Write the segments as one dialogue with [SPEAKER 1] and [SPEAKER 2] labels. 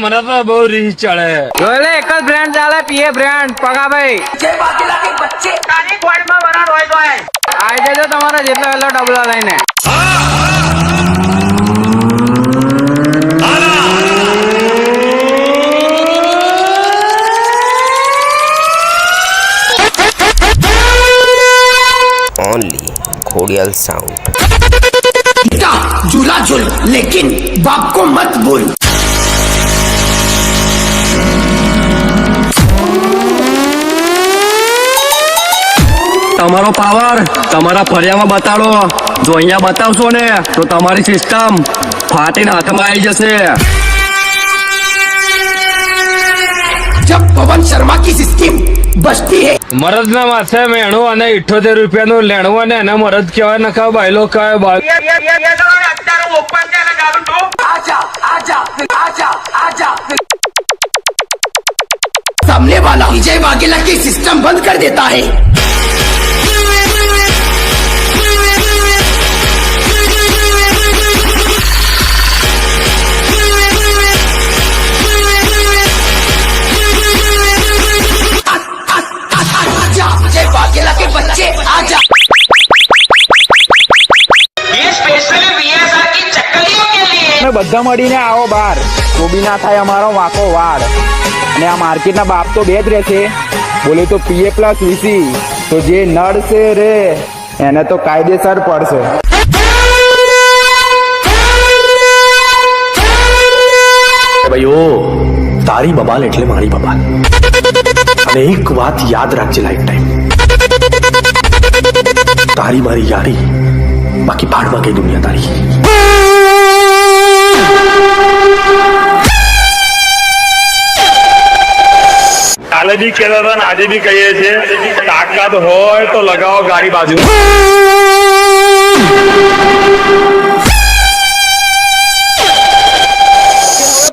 [SPEAKER 1] મને તો બહુ રીહ ચડે.
[SPEAKER 2] જોલે એક જ બ્રાન્ડ ચાલે, પીએ બ્રાન્ડ પગાભાઈ.
[SPEAKER 3] જય વાઘેલા કે બચ્ચે તારી ગોળમાં વરાળ હોય તો
[SPEAKER 2] આવી જજો તમારા જેટલો એટલો ડબલો લઈને.
[SPEAKER 4] ओनली खोडियाल साउंड.
[SPEAKER 3] झूला झूल लेकिन बाप को मत बोल.
[SPEAKER 1] તમારો પાવર તમારા ફળિયામાં બતાડો. જો અહીંયા બતાવશો ને તો તમારી સિસ્ટમ ફાટીને હાથમાં આવી જશે.
[SPEAKER 3] जब पवन शर्मा की सिस्टम बचती है.
[SPEAKER 1] મરદ ના માથે મેણું અને 78 રૂપિયાનું લેણું અને એને મરદ કહેવાય ન કહે બાયલો કહે.
[SPEAKER 3] आजा आजा आजा आजा. सामने वाला विजय वाघेला की सिस्टम बंद कर देता है. आजा विजय वाघेला के बच्चे आजा. ये स्पेशली बीएसआर की चक्कलियों के लिए.
[SPEAKER 2] બધા મળીને આવો બાર. કોબી ના થાય અમારો વાંકો વાડ. અને આ માર્કેટના બાપ તો બે જ રહેશે. બોલે તો પીએ પ્લસ વીસી. તો જે નડશે રે એને તો કાયદેસર પડશે.
[SPEAKER 5] ભાઈઓ તારી બબાલ એટલે મારી બબાલ. અને એક વાત યાદ રાખજે લાઈફ ટાઈમ, તારી મારી યારી બાકી ભાડમાં ગઈ દુનિયા તારી.
[SPEAKER 1] કાલે બી કહેતા હતા ને આજે બી કહીએ છીએ, તાકાત હોય તો લગાવો ગાડી બાજુ.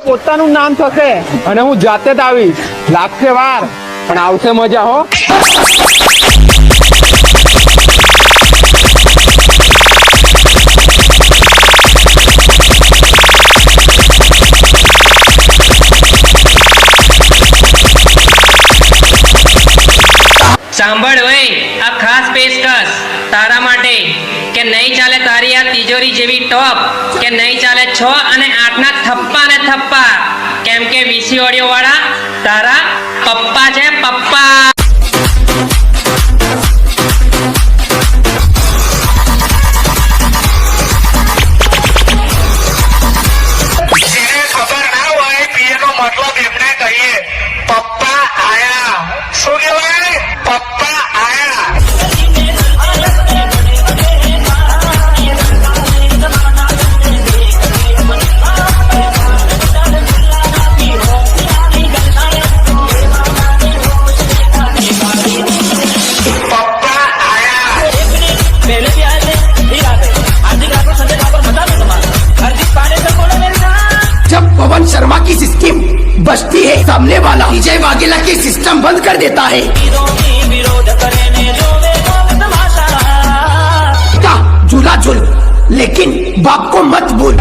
[SPEAKER 2] પોતાનું નામ થશે અને હું જાતે જ આવીશ. લાગશે વાર પણ આવશે મજા હો.
[SPEAKER 6] સાંભળ ભાઈ, આ ખાસ પેશકશ તારા માટે કે નહીં ચાલે તારી આ તિજોરી જેવી ટોપ, કે નહીં ચાલે 6 અને 8 ના થપ્પા ને થપ્પા, કેમ કે વીસી ઓડિયો વાળા તારા પપ્પા છે પપ્પા.
[SPEAKER 3] ખબર ના હોય પીએ નો મતલબ એમને કહીએ પપ્પા આયા. શું કહેવાય? પપ્પા આયા. પપ્પા આયા. जब पवन शर्मा की सिस्टम बचती है, सामने वाला विजय वाघेला की सिस्टम बंद कर देता है. झूला झूल लेकिन बाप को मत भूल.